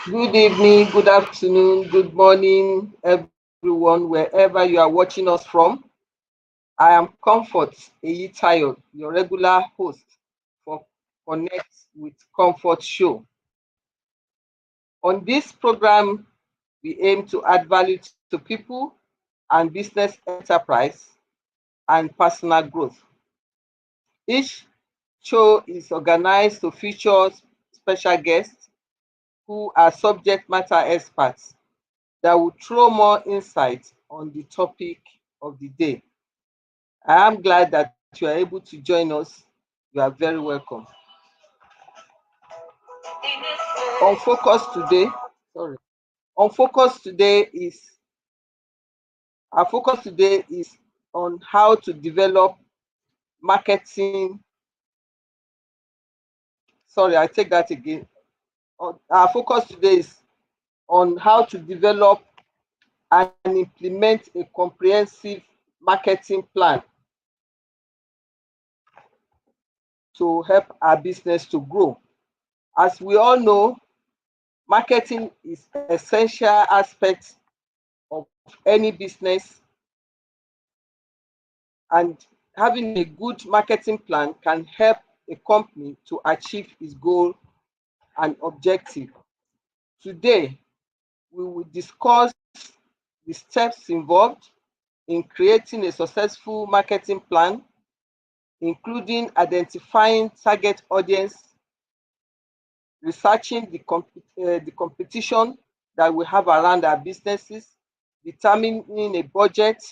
Good evening, good afternoon, good morning, everyone, wherever you are watching us from. I am Comfort Eyitayo, your regular host for Connect with Comfort Show. On this program, we aim to add value to people and business enterprise and personal growth. Each show is organized to feature special guests who are subject matter experts that will throw more insight on the topic of the day. I am glad that you are able to join us. You are very welcome. On focus today, sorry. On focus today is Our focus today is on how to develop marketing. Sorry, I take that again. Our focus today is on how to develop and implement a comprehensive marketing plan to help our business to grow. As we all know, marketing is essential aspect of any business, and having a good marketing plan can help a company to achieve its goal and objective. Today, we will discuss the steps involved in creating a successful marketing plan, including identifying target audience, researching the competition that we have around our businesses, determining a budget,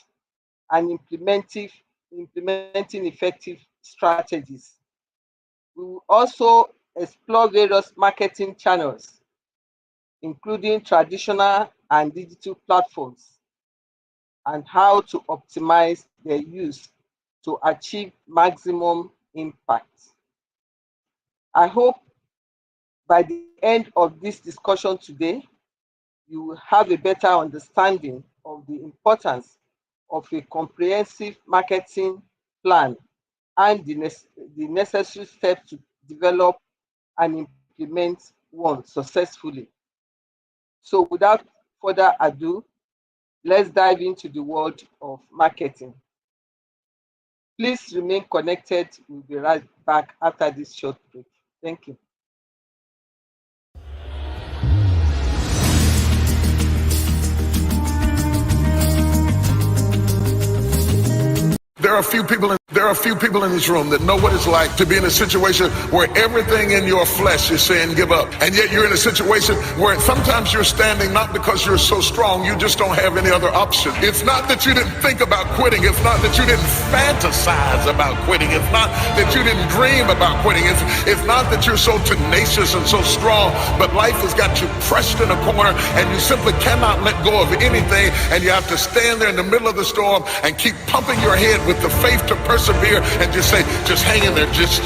and implementing effective strategies. We will also explore various marketing channels, including traditional and digital platforms, and how to optimize their use to achieve maximum impact. I hope by the end of this discussion today, you will have a better understanding of the importance of a comprehensive marketing plan and the necessary steps to develop and implement one successfully. So without further ado, let's dive into the world of marketing. Please remain connected. We'll be right back after this short break. Thank you. There are a few people in this room that know what it's like to be in a situation where everything in your flesh is saying give up. And yet you're in a situation where sometimes you're standing not because you're so strong, you just don't have any other option. It's not that you didn't think about quitting. It's not that you didn't fantasize about quitting. It's not that you didn't dream about quitting. It's not that you're so tenacious and so strong, but life has got you pressed in a corner and you simply cannot let go of anything, and you have to stand there in the middle of the storm and keep pumping your head with the faith to persevere and just say, just hang in there, just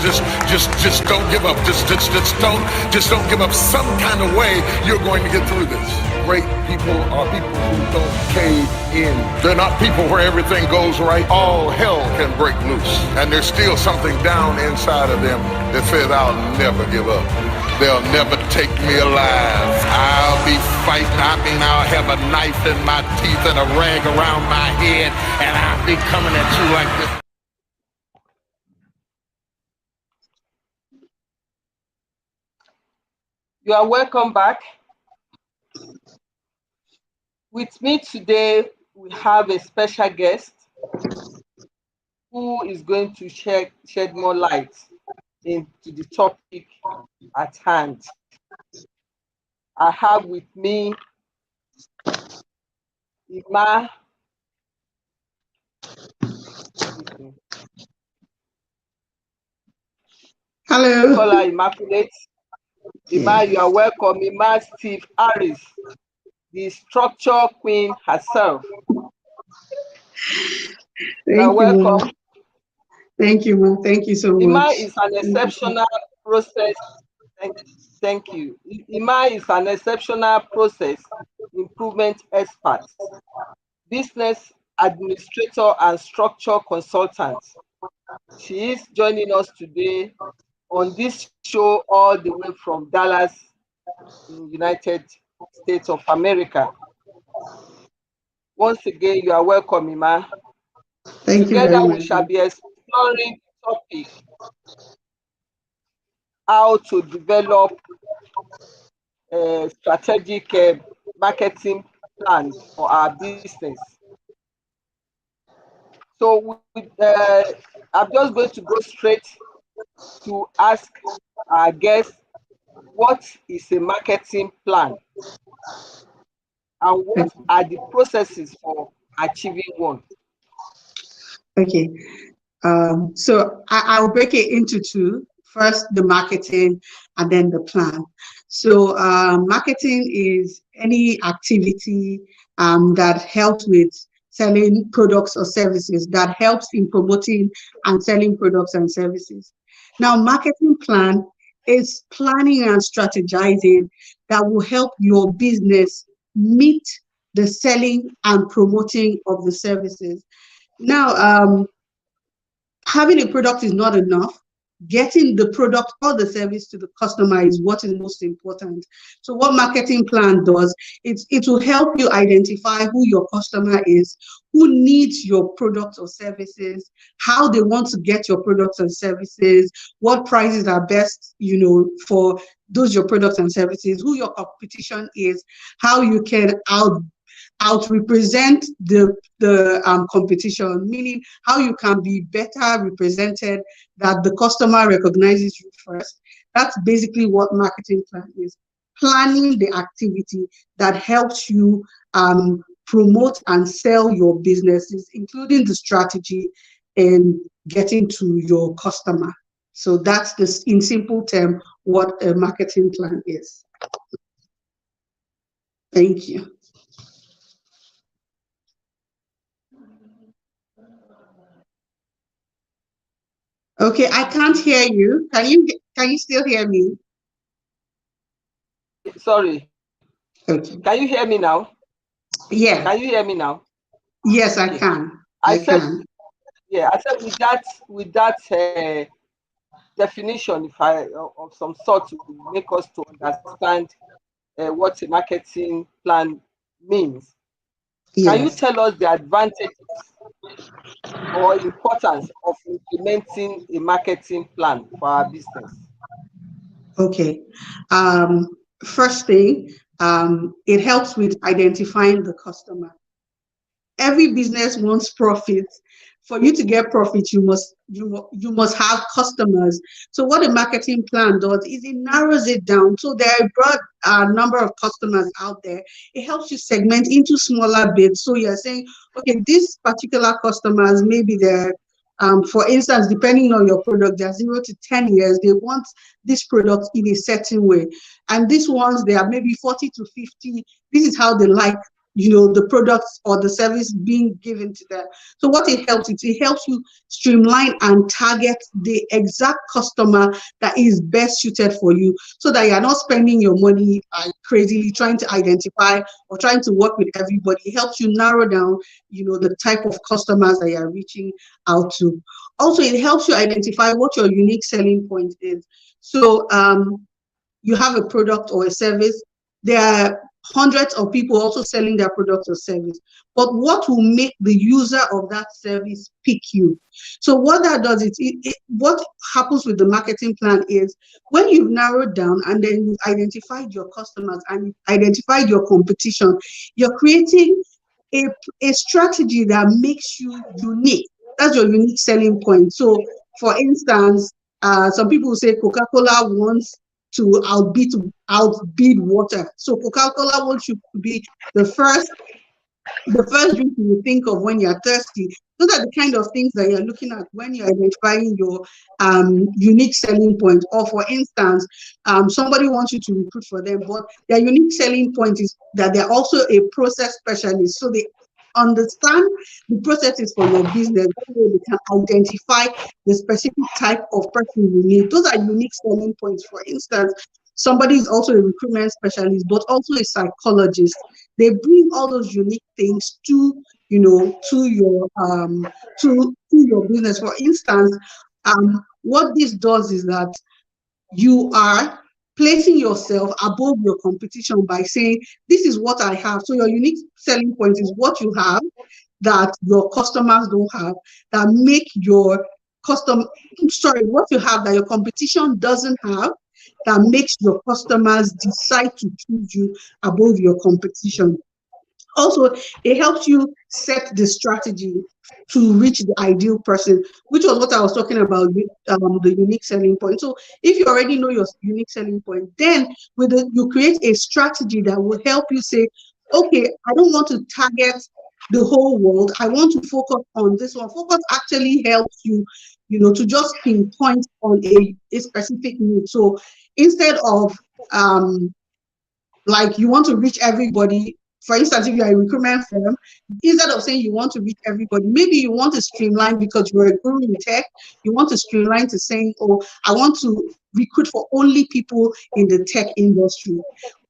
don't give up, just don't give up. Some kind of way you're going to get through this. Great people are people who don't cave in. They're not people where everything goes right. All hell can break loose, and there's still something down inside of them that says, I'll never give up. They'll never take me alive. I'll be fighting. I'll have a knife in my teeth and a rag around my head, and I'll be coming at you like this. You are welcome back. With me today, we have a special guest who is going to shed more light into the topic at hand. I have with me Imma. Hello. Call her Immaculate. Imma, you are welcome. Imma Steve-Harris, the structure queen herself. You are welcome. Thank you, Mo. Thank you so much. Imma is an exceptional process. Thank you. Imma is an exceptional process improvement expert, business administrator, and structure consultant. She is joining us today on this show all the way from Dallas, in United States of America. Once again, you are welcome, Imma. Thank you Together, very we much. shall be exploring the topic how to develop a strategic marketing plan for our business. So I'm just going to go straight to ask our guests, what is a marketing plan and what are the processes for achieving one? Okay. So I'll break it into two. First, the marketing and then the plan. So marketing is any activity that helps with selling products or services, that helps in promoting and selling products and services. Now, marketing plan is planning and strategizing that will help your business meet the selling and promoting of the services. Now, having a product is not enough. Getting the product or the service to the customer is what is most important. So what marketing plan does, it will help you identify who your customer is, who needs your products or services, how they want to get your products and services, what prices are best, for those your products and services, who your competition is, how you can out represent the competition, meaning how you can be better represented, that the customer recognizes you first. That's basically what marketing plan is: planning the activity that helps you promote and sell your businesses, including the strategy and getting to your customer. So that's this, in simple term, what a marketing plan is. Thank you. Okay, I can't hear you. Can you still hear me? Sorry, Okay. can you hear me now? Yeah. Can you hear me now? Yes, I Okay. can. I I said, can. yeah, I said with that definition, if I of some sort to make us to understand what a marketing plan means. Can you Yes. tell us the advantages or importance of implementing a marketing plan for our business? Okay. Um, First thing, it helps with identifying the customer. Every business wants profit. For you to get profit, you must have customers. So what a marketing plan does is it narrows it down. So there are a broad number of customers out there. It helps you segment into smaller bits. So you're saying, okay, these particular customers, maybe they're for instance, depending on your product, they're 0 to 10 years. They want this product in a certain way, and these ones they are maybe 40 to 50. This is how they like the products or the service being given to them. So what it helps you streamline and target the exact customer that is best suited for you, so that you're not spending your money crazily trying to identify or trying to work with everybody. It helps you narrow down the type of customers that you're reaching out to. Also, it helps you identify what your unique selling point is. So you have a product or a service, there are hundreds of people also selling their product or service. But what will make the user of that service pick you? So what that does is, what happens with the marketing plan is, when you've narrowed down and then you've identified your customers and you've identified your competition, you're creating a, a strategy that makes you unique. That's your unique selling point. So, for instance, some people say Coca-Cola wants to outbid water. So Coca-Cola wants you to be the first drink you think of when you're thirsty. Those are the kind of things that you're looking at when you're identifying your unique selling point. Or for instance, somebody wants you to recruit for them, but their unique selling point is that they're also a process specialist. So they understand the processes for your business. That way they can identify the specific type of person you need. Those are unique selling points. For instance, somebody is also a recruitment specialist, but also a psychologist. They bring all those unique things to your business. For instance, what this does is that you are placing yourself above your competition by saying, this is what I have. So your unique selling point is what you have that your customers don't have, that make your what you have that your competition doesn't have, that makes your customers decide to choose you above your competition. Also, it helps you set the strategy to reach the ideal person, which was what I was talking about with the unique selling point. So if you already know your unique selling point, then you create a strategy that will help you say, okay, I don't want to target the whole world. I want to focus on this one. Focus actually helps you, to just pinpoint on a specific need. So instead of like you want to reach everybody. For instance, if you're a recruitment firm, instead of saying you want to reach everybody, maybe you want to streamline because you're a guru in tech. You want to streamline to saying, oh, I want to recruit for only people in the tech industry,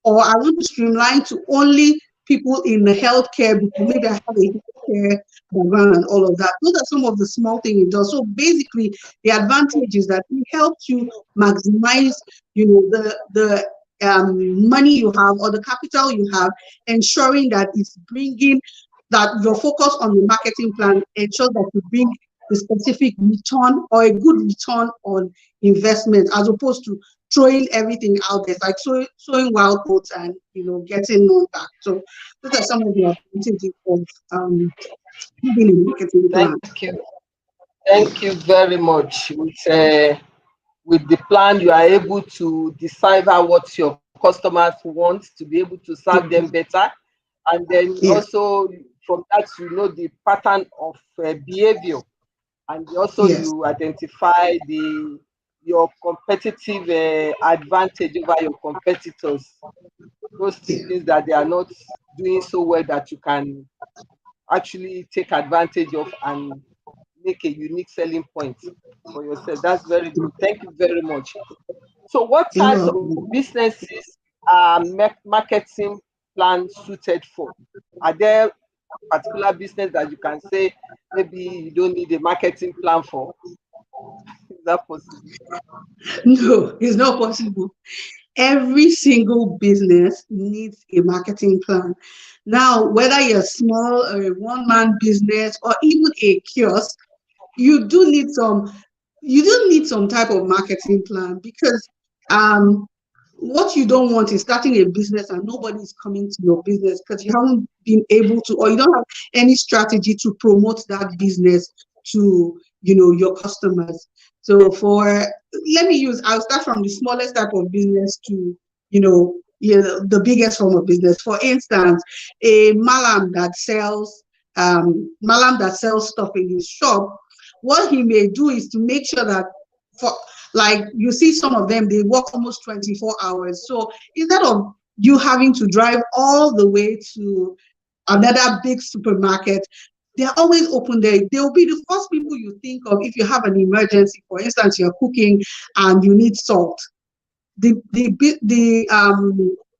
or I want to streamline to only people in the healthcare because maybe I have a healthcare background and all of that. Those are some of the small things it does. So basically, the advantage is that it helps you maximize, the money you have or the capital you have, ensuring that it's bringing that your focus on the marketing plan ensures that you bring the specific return or a good return on investment, as opposed to throwing everything out there, like sowing wild oats and getting none back. So those are some of the advantages of having a marketing plan. Thank you. Thank you very much. With the plan, you are able to decipher what your customers want to be able to serve them Yeah, better. And then yeah, also from that, you know the pattern of behavior. And also yes, you identify your competitive advantage over your competitors. Those yeah, things that they are not doing so well that you can actually take advantage of and make a unique selling point for yourself. That's very good. Thank you very much. So, what you're types of welcome. businesses are marketing plans suited for? Are there particular business that you can say maybe you don't need a marketing plan for? Is that possible? No, it's not possible. Every single business needs a marketing plan. Now, whether you're small or a one-man business or even a kiosk, you do need some type of marketing plan, because um what you don't want is starting a business and nobody is coming to your business because you haven't been able to, or you don't have any strategy to promote that business to your customers. So I'll start from the smallest type of business to the biggest form of business. For instance, a malam that sells stuff in his shop. What he may do is to make sure that, for like, you see some of them, they work almost 24 hours. So instead of you having to drive all the way to another big supermarket, they're always open there. They'll be the first people you think of if you have an emergency. For instance, you're cooking and you need salt. The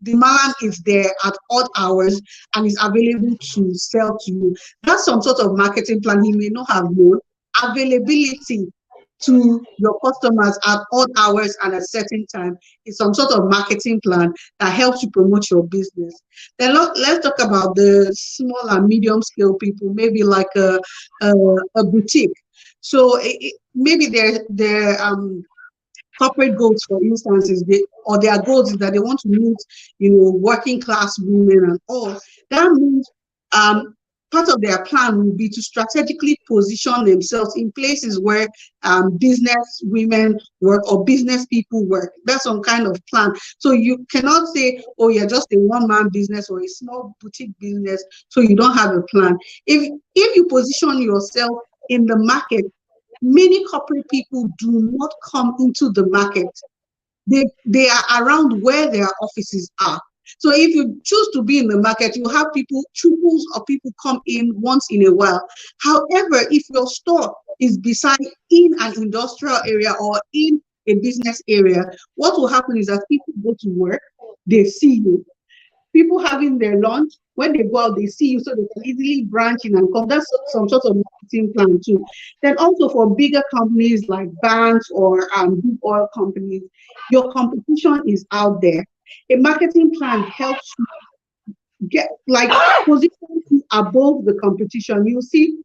man is there at odd hours and is available to sell to you. That's some sort of marketing plan he may not have known. Availability to your customers at odd hours and a certain time is some sort of marketing plan that helps you promote your business. Then let's talk about the small and medium scale people, maybe like a, a boutique. So maybe they're corporate goals, for instance, their goals is that they want to meet, working class women and all. That means part of their plan will be to strategically position themselves in places where business women work or business people work. That's some kind of plan. So you cannot say, oh, you're just a one-man business or a small boutique business, so you don't have a plan. If you position yourself in the market, many corporate people do not come into the market. They are around where their offices are. So if you choose to be in the market, you have triples of people come in once in a while. However, if your store is beside in an industrial area or in a business area, what will happen is that people go to work, they see you. people having their lunch, when they go out, they see you, so they can easily branch in and come. That's some sort of marketing plan too. Then also for bigger companies like banks or big oil companies, your competition is out there. A marketing plan helps you get like position you above the competition. You see,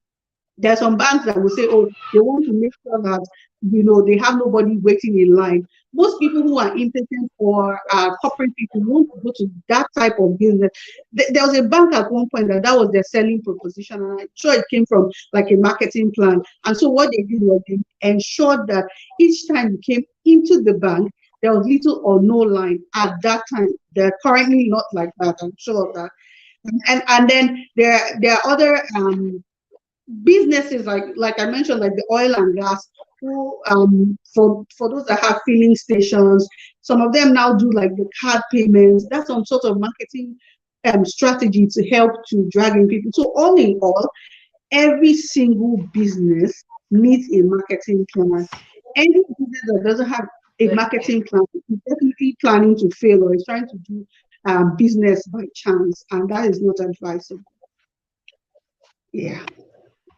there are some banks that will say, oh, they want to make sure that they have nobody waiting in line. Most people who are impatient or corporate people want to go to that type of business. There was a bank at one point that was their selling proposition, and I'm sure it came from like a marketing plan. And so what they did was they ensured that each time you came into the bank, there was little or no line at that time. They're currently not like that. I'm sure of that. And then there are other businesses like I mentioned, like the oil and gas, who for those that have filling stations, some of them now do like the card payments. That's some sort of marketing strategy to help to drag in people. So all in all, every single business needs a marketing plan. Any business that doesn't have a marketing plan is definitely planning to fail or is trying to do business by chance, and that is not advisable. Yeah.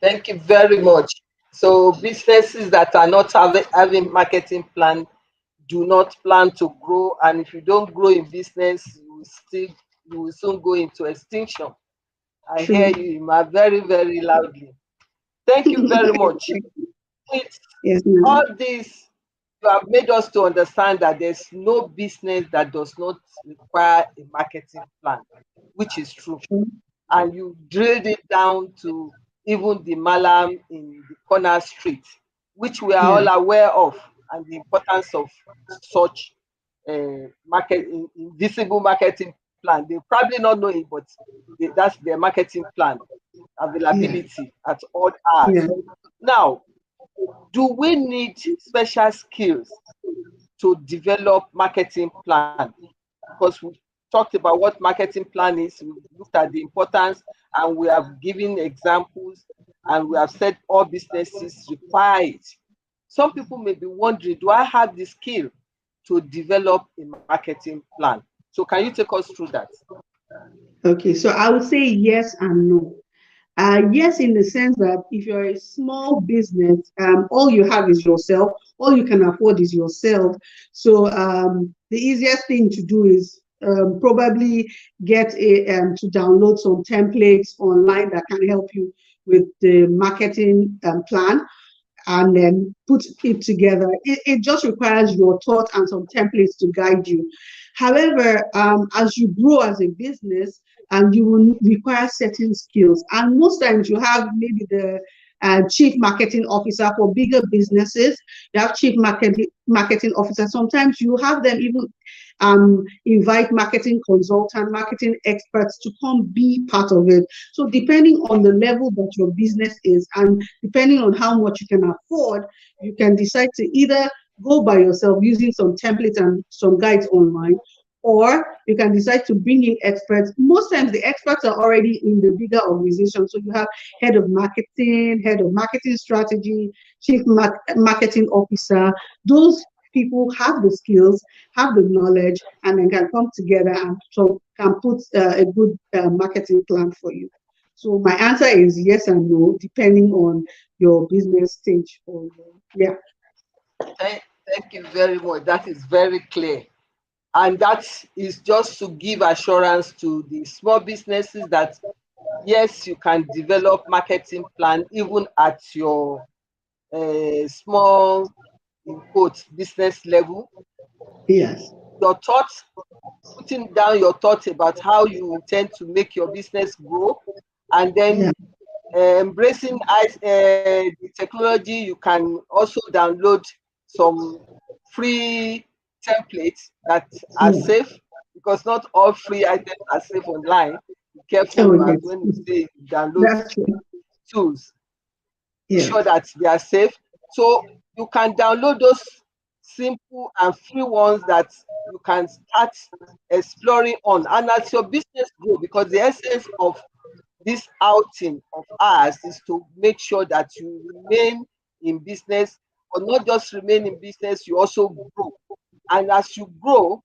Thank you very much. So businesses that are not having marketing plan do not plan to grow, and if you don't grow in business, you will soon go into extinction. I hear True. you, Ima, very, very loudly. Thank you very much. With Yes, ma'am. all this, you have made us to understand that there's no business that does not require a marketing plan, which is true. True. And you drilled it down to even the malam in the corner street, which we are Yeah. all aware of, and the importance of such invisible marketing plan. They probably not know it, but that's their marketing plan, Yeah. availability at all hours. Yeah. Now, do we need special skills to develop marketing plan? Because we talked about what marketing plan is, we looked at the importance, and we have given examples, and we have said all businesses require it. Some people may be wondering, do I have the skill to develop a marketing plan? So can you take us through that? Okay. So I would say yes and no. Yes, in the sense that if you're a small business, all you have is yourself. All you can afford is yourself. So the easiest thing to do is probably get to download some templates online that can help you with the marketing plan, and then put it together. It just requires your thought and some templates to guide you. However, as you grow as a business, you will require certain skills. And most times you have maybe the chief marketing officer for bigger businesses. You have chief marketing officer. Sometimes you have them even invite marketing consultant, marketing experts to come be part of it. So depending on the level that your business is and depending on how much you can afford, you can decide to either go by yourself using some templates and some guides online, or you can decide to bring in experts. Most times the experts are already in the bigger organization. So you have head of marketing strategy, chief marketing officer. Those people have the skills, have the knowledge, and then can come together and so can put a good marketing plan for you. So my answer is yes and no, depending on your business stage. Or yeah. Thank you very much. That is very clear. And that is just to give assurance to the small businesses that yes, you can develop marketing plan even at your small, in quotes, business level. Yes. Your thoughts, putting down your thoughts about how you intend to make your business grow, and then Yeah. embracing the technology. You can also download some free templates that are Yeah. safe, because not all free items are safe online. Be Oh careful as yes. when you say you download That's true. tools, be Yeah. sure that they are safe. So you can download those simple and free ones that you can start exploring on. And as your business grow, because the essence of this outing of ours is to make sure that you remain in business, or not just remain in business, you also grow. And as you grow,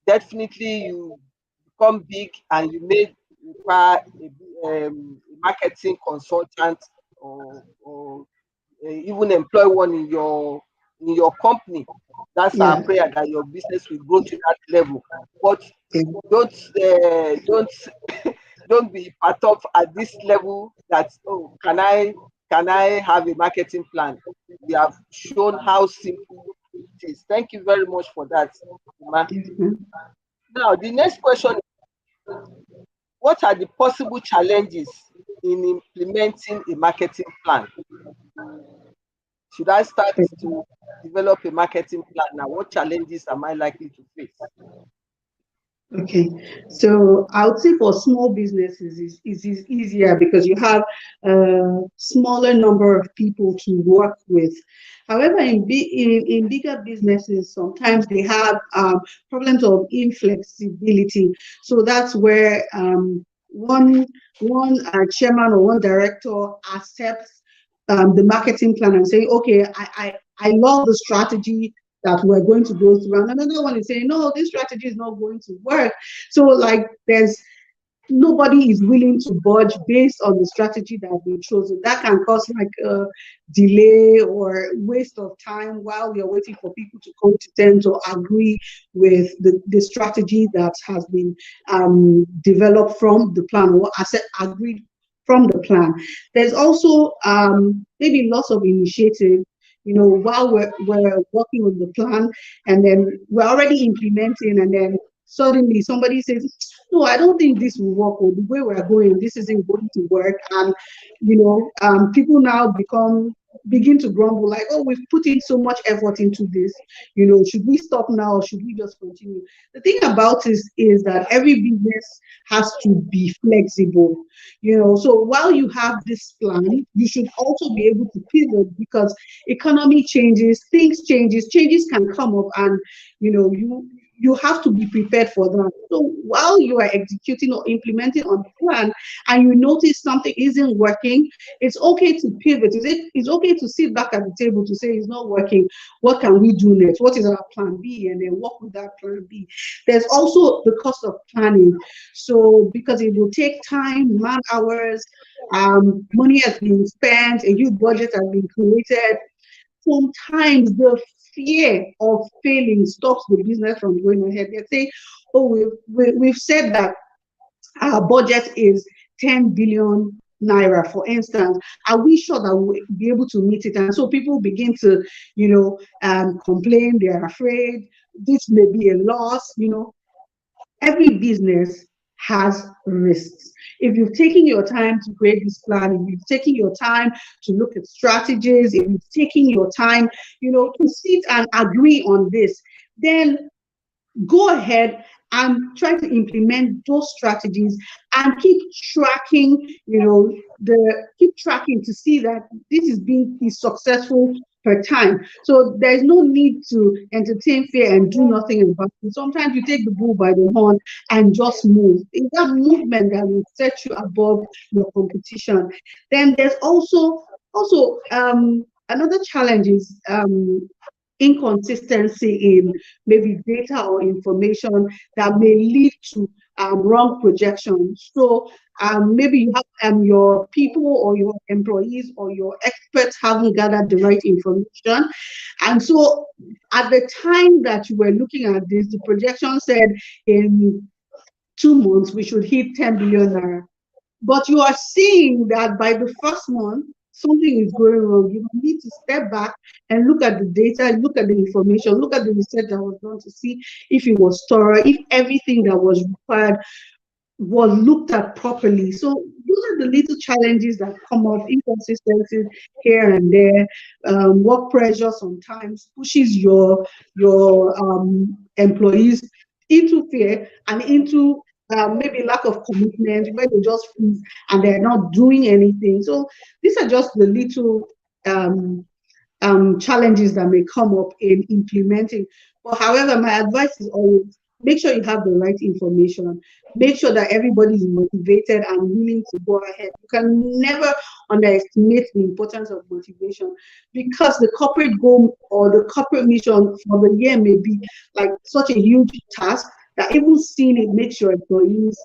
definitely you become big and you may require a marketing consultant, or even employ one in your company. That's our Yeah. prayer, that your business will grow to that level. But Yeah. don't don't be part of at this level that, oh, can I have a marketing plan? We have shown how simple it is. Thank you very much for that, Emma. Yeah. Now the next question is, what are the possible challenges in implementing a marketing plan? Should I start to develop a marketing plan now? What challenges am I likely to face? Okay, so I would say for small businesses is easier because you have a smaller number of people to work with. However, in bigger businesses, sometimes they have problems of inflexibility. So that's where one chairman or one director accepts the marketing plan and say, okay, I love the strategy that we're going to go through. And another one is saying, no, this strategy is not going to work. So, like, there's nobody is willing to budge based on the strategy that we chose. So that can cause like a delay or waste of time while we are waiting for people to come to terms or agree with the strategy that has been developed from the plan or agreed from the plan. There's also maybe lots of initiative, while we're working on the plan, and then we're already implementing, and then suddenly somebody says, no, I don't think this will work, or the way we're going, this isn't going to work. And people now begin to grumble, like, oh, we've put in so much effort into this, should we stop now, or should we just continue? The thing about this is that every business has to be flexible. So while you have this plan, you should also be able to pivot, because economy changes, changes can come up, and you have to be prepared for that. So while you are executing or implementing on the plan and you notice something isn't working, it's okay to pivot. It's okay to sit back at the table to say it's not working. What can we do next? What is our plan B? And then work with that plan B. There's also the cost of planning. So because it will take time, man hours, money has been spent, a huge budget has been created. Sometimes the fear of failing stops the business from going ahead. They say, oh, we've said that our budget is 10 billion naira, for instance. Are we sure that we'll be able to meet it? And so people begin to, complain. They're afraid this may be a loss. Every business has risks. If you've taken your time to create this plan, if you've taken your time to look at strategies, if you've taken your time, to sit and agree on this, then go ahead and try to implement those strategies and keep tracking, keep tracking to see that this is successful per time. So there's no need to entertain fear and do nothing about it. Sometimes you take the bull by the horn and just move. It's that movement that will set you above your competition. Then there's also another challenge is inconsistency in maybe data or information that may lead to wrong projections. So maybe you have your people or your employees or your experts haven't gathered the right information. And so at the time that you were looking at this, the projection said in 2 months we should hit 10 billion naira. But you are seeing that by the first month, something is going wrong. You need to step back and look at the data, look at the information, look at the research that was done to see if it was thorough, if everything that was required was looked at properly. So those are the little challenges that come up, inconsistencies here and there. Work pressure sometimes pushes your employees into fear and into maybe lack of commitment, where they just freeze and they're not doing anything. So these are just the little challenges that may come up in implementing. But however, my advice is always make sure you have the right information. Make sure that everybody is motivated and willing to go ahead. You can never underestimate the importance of motivation, because the corporate goal or the corporate mission for the year may be like such a huge task that even seeing it makes your employees,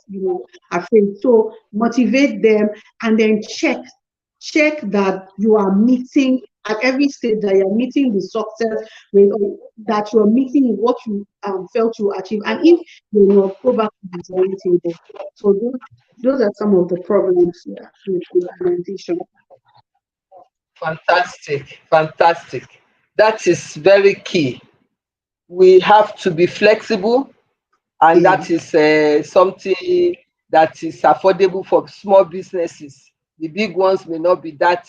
afraid. So motivate them, and then check that you are meeting at every stage, that you're meeting the success rate, or that you're meeting what you felt you achieve. And if you're not, go back to the drawing table. So those are some of the problems, with implementation. Fantastic, fantastic. That is very key. We have to be flexible, and Yeah, that is something that is affordable for small businesses. The big ones may not be that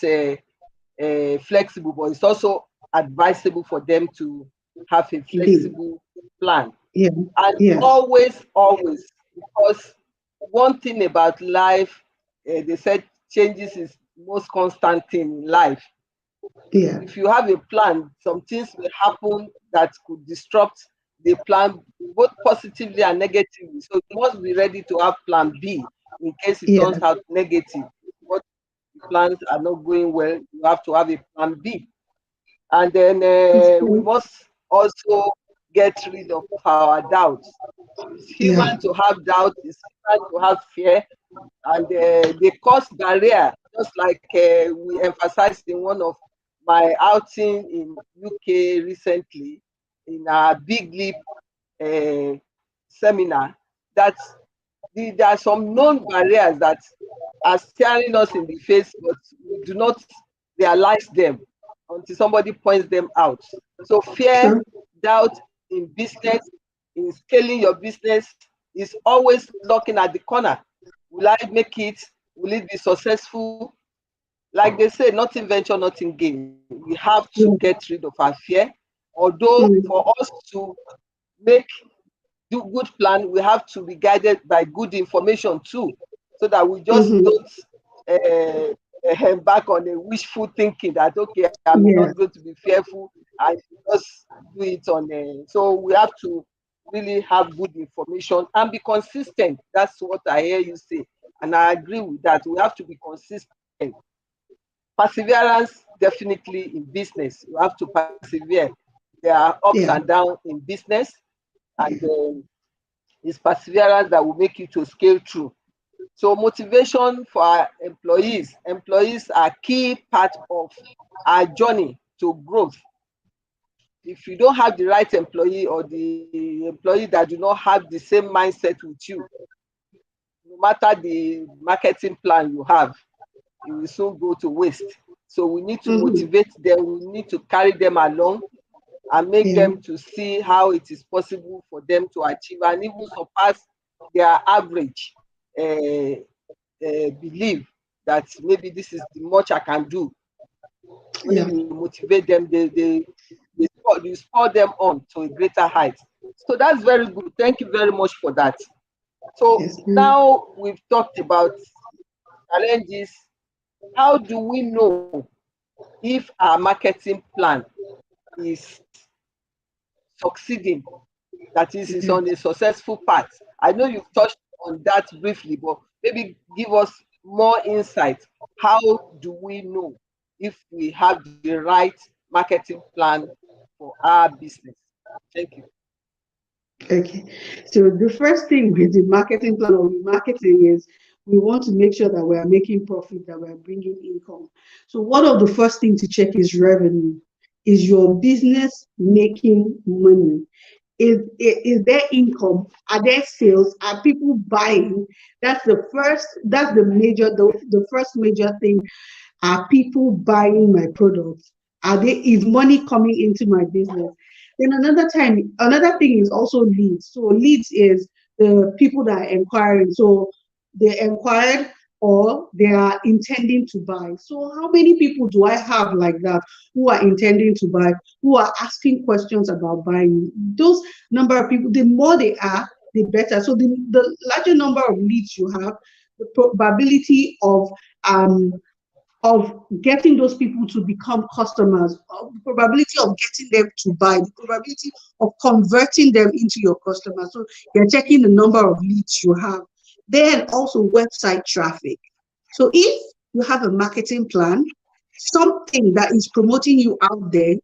flexible, but it's also advisable for them to have a indeed. flexible plan. Yeah, And yeah, always, because one thing about life, they said changes is most constant thing in life. yeah, If you have a plan, some things will happen that could disrupt the plan, both positively and negatively. So you must be ready to have plan B in case it yeah. turns out negative. What the plans are not going well, you have to have a plan B. And then It's we true. must also get rid of our doubts. It's Yeah, human to have doubt, it's human to have fear, and they cause barrier, just like we emphasized in one of my outing in UK recently, in our Big Leap uh, seminar, that there are some known barriers that are staring us in the face, but we do not realize them until somebody points them out. So fear, true. doubt in business, in scaling your business, is always looking at the corner. Will I make it? Will it be successful? Like they say, nothing venture, nothing gain. We have to Yeah. get rid of our fear. Although for Mm, us to make do good plan, we have to be guided by good information too, so that we just mm-hmm. don't embark on a wishful thinking that okay, I'm not Yeah, going to be fearful, and just do it on. So we have to really have good information and be consistent. That's what I hear you say, and I agree with that. We have to be consistent. Perseverance, definitely in business. You have to persevere. There are ups and yeah, downs in business, and yeah, it's perseverance that will make you to scale through. So motivation for our employees. Employees are key part of our journey to growth. If you don't have the right employee, or the employee that do not have the same mindset with you, no matter the marketing plan you have, it will soon go to waste. So we need to mm-hmm. motivate them. We need to carry them along and make Yeah, them to see how it is possible for them to achieve and even surpass their average belief that maybe this is the much I can do. When yeah. you motivate them, you spur them on to a greater height. So that's very good. Thank you very much for that. So Yes, ma'am. now we've talked about challenges. How do we know if our marketing plan is succeeding, that is Yeah. on a successful path? I know you've touched on that briefly, but maybe give us more insight. How do we know if we have the right marketing plan for our business? Thank you. Okay. So the first thing with the marketing plan or with marketing is we want to make sure that we are making profit, that we are bringing income. So one of the first thing to check is revenue. Is your business making money? Is there income? Are there sales? Are people buying? That's the first major thing. Are people buying my products? Is money coming into my business? Then another thing is also leads. So leads is the people that are inquiring. So they inquired or they are intending to buy. So how many people do I have like that who are intending to buy, who are asking questions about buying? Those number of people, the more they are, the better. So the larger number of leads you have, the probability of getting those people to become customers, of the probability of getting them to buy, the probability of converting them into your customers. So you're checking the number of leads you have. Then also website traffic. So if you have a marketing plan, something that is promoting you out there,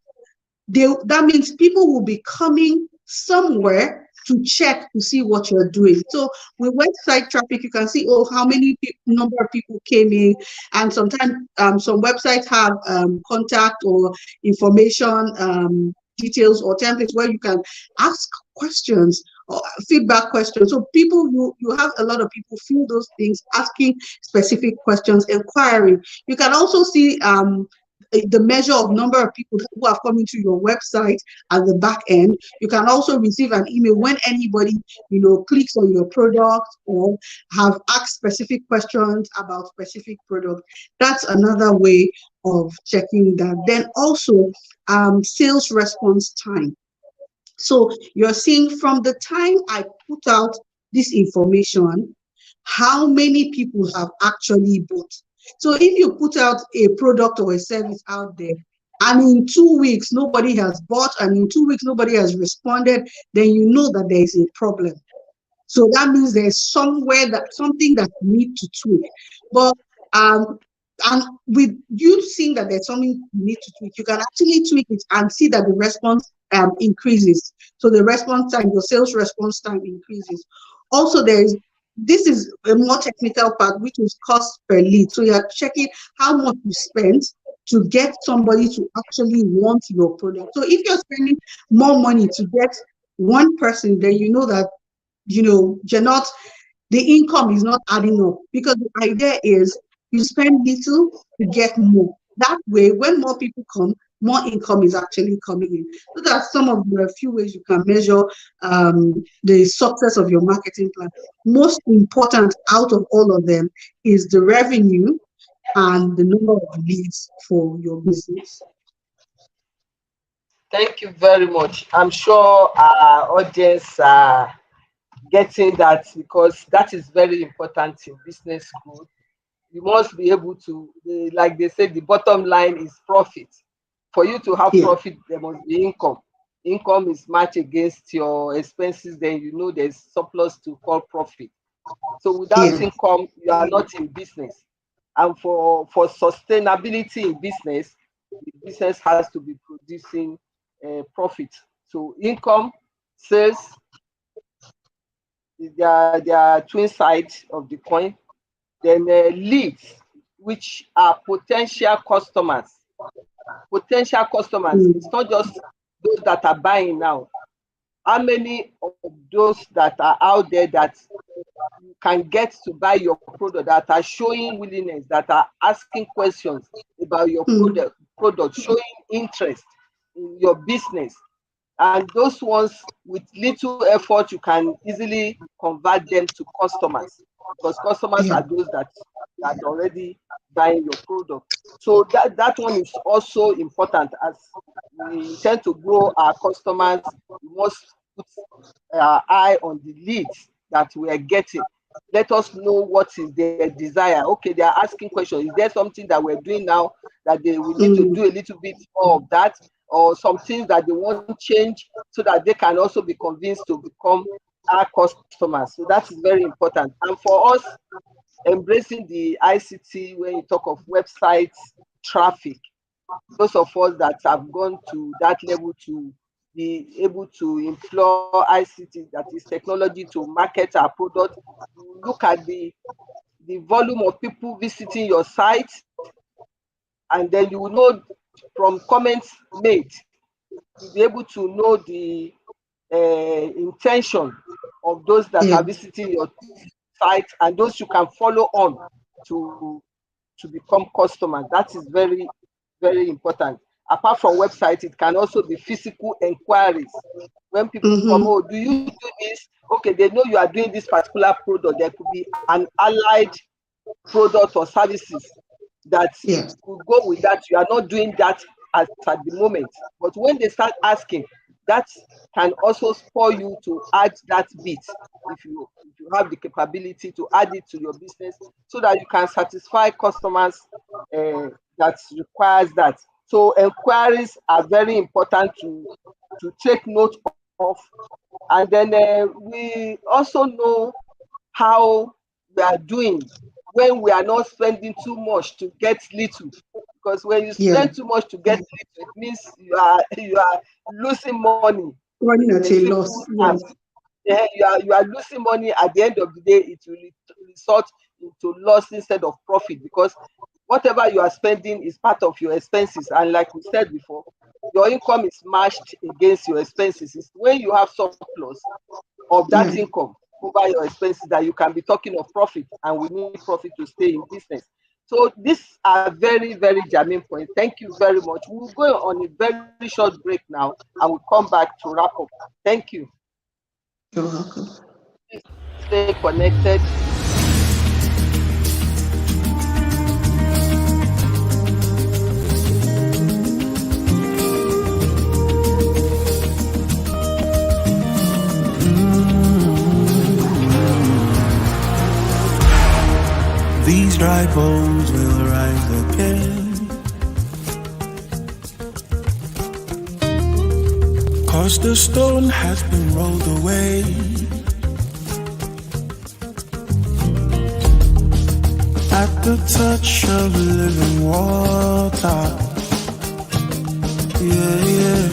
that means people will be coming somewhere to check to see what you're doing. So with website traffic, you can see, oh, how many number of people came in, and sometimes some websites have contact or information details or templates where you can ask questions or feedback questions. So people, you have a lot of people fill those things, asking specific questions, inquiring. You can also see the measure of number of people who have come into your website at the back end. You can also receive an email when anybody, clicks on your product or have asked specific questions about specific product. That's another way of checking that. Then also sales response time. So you're seeing from the time I put out this information, how many people have actually bought. So if you put out a product or a service out there, and in 2 weeks nobody has bought, and in 2 weeks nobody has responded, then you know that there is a problem. So that means there's somewhere that something that you need to tweak. But and with you seeing that there's something you need to tweak, you can actually tweak it and see that the response increases. So the response time, your sales response time increases. Also, this is a more technical part, which is cost per lead. So you're checking how much you spent to get somebody to actually want your product. So if you're spending more money to get one person, then you know that you're not, the income is not adding up, because the idea is you spend little to get more. That way, when more people come, more income is actually coming in. So that's some of the few ways you can measure the success of your marketing plan. Most important out of all of them is the revenue and the number of leads for your business. Thank you very much. I'm sure our audience are getting that, because that is very important in business growth. You must be able to, like they say, the bottom line is profit. For you to have profit, there must be income. Income is matched against your expenses, then you know there's surplus to call profit. So without income, you are not in business. And for sustainability in business, the business has to be producing profit. So income, sales, they are twin sides of the coin. Then leads, which are potential customers. Potential customers, it's not just those that are buying now. How many of those that are out there that you can get to buy your product, that are showing willingness, that are asking questions about your product, showing interest in your business? And those ones, with little effort, you can easily convert them to customers, because customers are those that are already buying your product. So that one is also important. As we intend to grow our customers, we must put our eye on the leads that we are getting. Let us know what is their desire. Okay, they are asking questions. Is there something that we're doing now that they will need to do a little bit more of that, or some things that they want to change, so that they can also be convinced to become our customers? So that is very important. And for us, embracing the ICT, when you talk of websites traffic, those of us that have gone to that level to be able to employ ICT, that is technology, to market our product, you look at the volume of people visiting your site, and then you will know from comments made, you'll be able to know the intention of those that are visiting your site, and those you can follow on to become customers. That is very, very important. Apart from website, it can also be physical inquiries. When people come, oh, do you do this? Okay, they know you are doing this particular product. There could be an allied product or services that could go with that. You are not doing that at the moment. But when they start asking, that can also spur you to add that bit, if you have the capability to add it to your business, so that you can satisfy customers that requires that. So inquiries are very important to take note of. And then we also know how we are doing when we are not spending too much to get little. Because when you spend too much to get little, it means you are losing money. Running at a loss. you are losing money. At the end of the day, it will result into loss instead of profit, because whatever you are spending is part of your expenses. And like we said before, your income is matched against your expenses. It's when you have surplus of that Yeah. income over your expenses that you can be talking of profit, and we need profit to stay in business. So these are very, very germane points. Thank you very much. We'll go on a very short break now, and we'll come back to wrap up. Thank you. You're welcome. Please stay connected. These dry bones will rise again, 'cause the stone has been rolled away. At the touch of living water, yeah, yeah.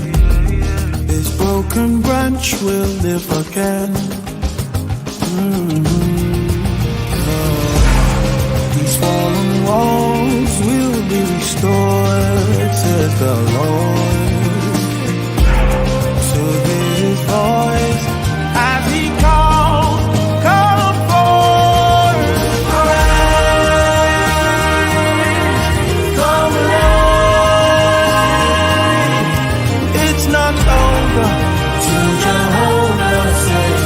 This broken branch will live again. These fallen walls will be restored, says the Lord. So his voice as he calls, come forth, arise, come alive. It's not over till Jehovah says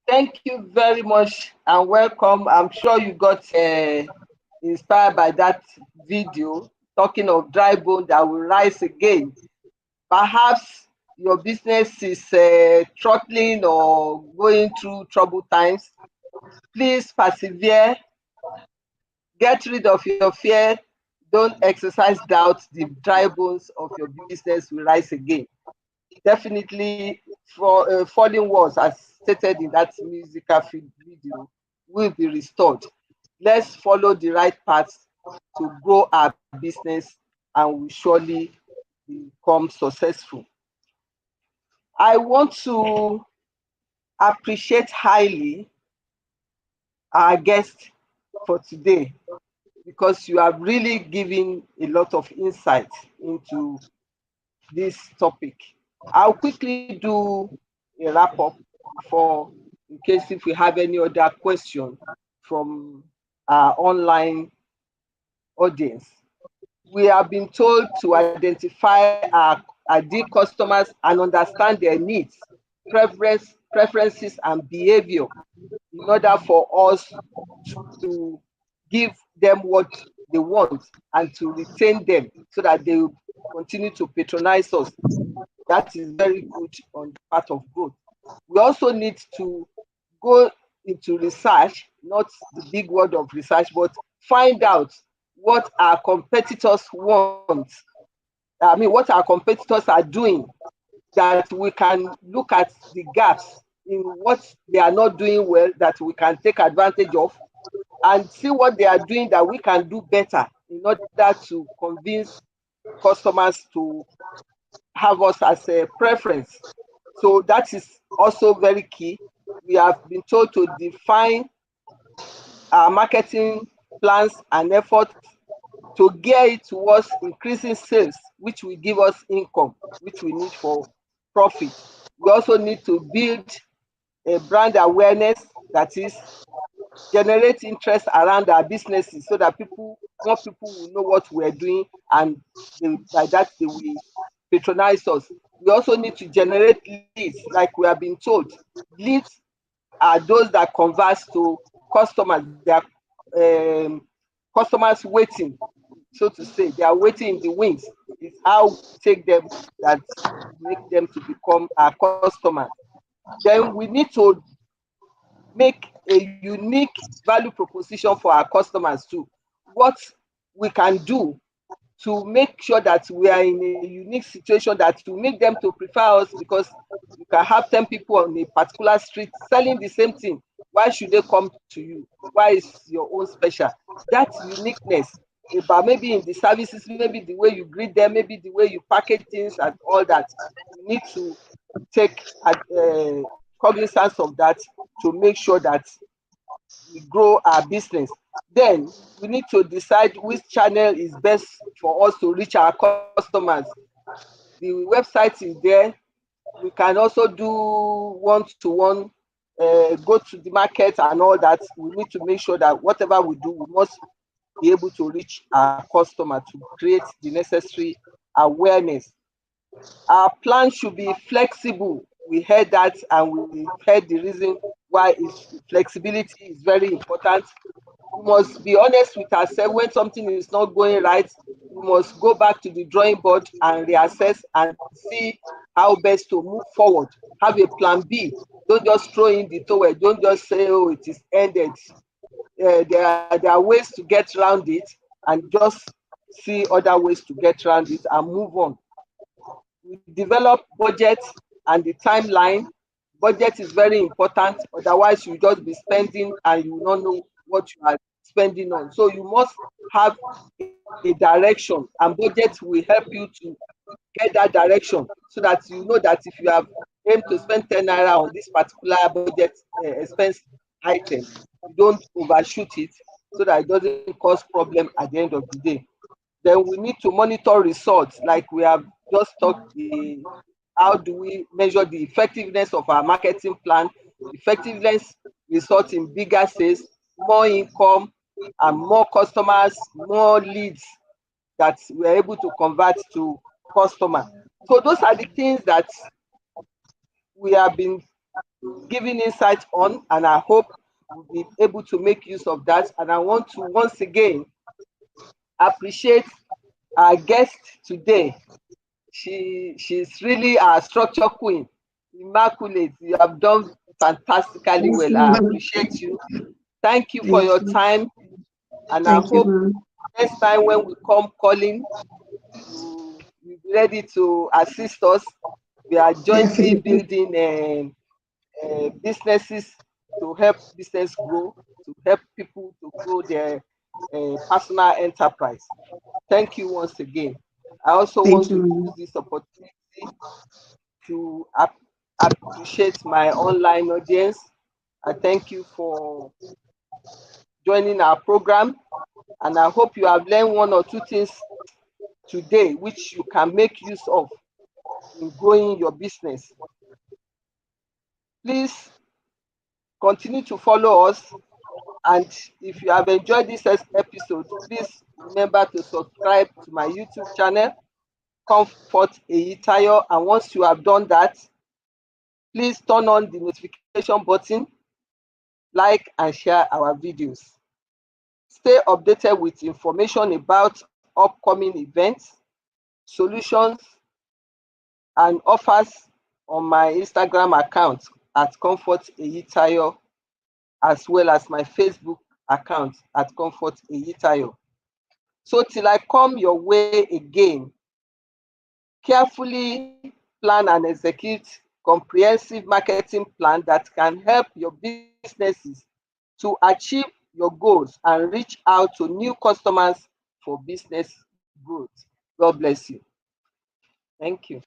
Thank you very much and welcome. I'm sure you got inspired by that video talking of dry bone that will rise again. Perhaps your business is throttling or going through troubled times. Please persevere. Get rid of your fear. Don't exercise doubt. The dry bones of your business will rise again. Definitely, for falling walls, as stated in that musical video, will be restored. Let's follow the right path to grow our business, and we surely become successful. I want to appreciate highly our guest for today, because you have really given a lot of insight into this topic. I'll quickly do a wrap up before, in case if we have any other question from our online audience. We have been told to identify our ideal customers and understand their needs, preferences, and behavior in order for us to give them what they want and to retain them so that they will continue to patronize us. That is very good on the part of growth. We also need to go into research, not the big word of research, but find out what our competitors want. I mean, what our competitors are doing, that we can look at the gaps in what they are not doing well, that we can take advantage of, and see what they are doing that we can do better in order to convince customers to have us as a preference. So that is also very key. We have been told to define our marketing plans and efforts to gear it towards increasing sales, which will give us income, which we need for profit. We also need to build a brand awareness, that is, generate interest around our businesses so that more people will know what we're doing, and by that they will patronize us. We also need to generate leads, like we have been told. Leads are those that convert to customers. They are customers waiting, so to say. They are waiting in the wings. It's how we take them that make them to become our customers. Then we need to make a unique value proposition for our customers too. What we can do to make sure that we are in a unique situation that to make them to prefer us, because you can have 10 people on a particular street selling the same thing. Why should they come to you? Why is your own special? That uniqueness about maybe in the services, maybe the way you greet them, maybe the way you package things and all that. We need to take cognizance of that to make sure that we grow our business. Then we need to decide which channel is best for us to reach our customers. The website is there. We can also do one-to-one, go to the market and all that. We need to make sure that whatever we do, we must be able to reach our customer to create the necessary awareness. Our plan should be flexible. We heard that, and we heard the reason why flexibility is very important. We must be honest with ourselves. When something is not going right, we must go back to the drawing board and reassess and see how best to move forward. Have a plan B. Don't just throw in the towel. Don't just say, oh, it is ended. There are ways to get around it, and just see other ways to get around it and move on. We develop budget and the timeline. Budget is very important, otherwise you just be spending and you will not know what you are spending on. So you must have a direction, and budget will help you to get that direction, so that you know that if you have aimed to spend 10 naira on this particular budget expense item, you don't overshoot it, so that it doesn't cause problem at the end of the day. Then we need to monitor results, like we have just talked. How do we measure the effectiveness of our marketing plan? Effectiveness results in bigger sales, more income, and more customers, more leads that we're able to convert to customer. So those are the things that we have been giving insight on, and I hope we'll be able to make use of that. And I want to once again appreciate our guest today. She's really our structure queen, immaculate. You have done fantastically Thank well. you, I ma'am. appreciate you. Thank you for Thank your you. time, and I Thank you, hope ma'am. next time when we come calling, you will be ready to assist us. We are jointly Definitely. building businesses to help business grow, to help people to grow their personal enterprise. Thank you once again. I also Thank want you, to ma'am. use this opportunity to appreciate my online audience. I thank you for joining our program, and I hope you have learned one or two things today which you can make use of in growing your business. Please continue to follow us, and if you have enjoyed this episode, please remember to subscribe to my YouTube channel, Comfort Eyitayo, and once you have done that, please turn on the notification button, like and share our videos. Stay updated with information about upcoming events, solutions, and offers on my Instagram account at Comfort Eyitayo, as well as my Facebook account at Comfort Eyitayo. So till I come your way again, carefully plan and execute comprehensive marketing plan that can help your businesses to achieve your goals and reach out to new customers for business growth. God bless you. Thank you.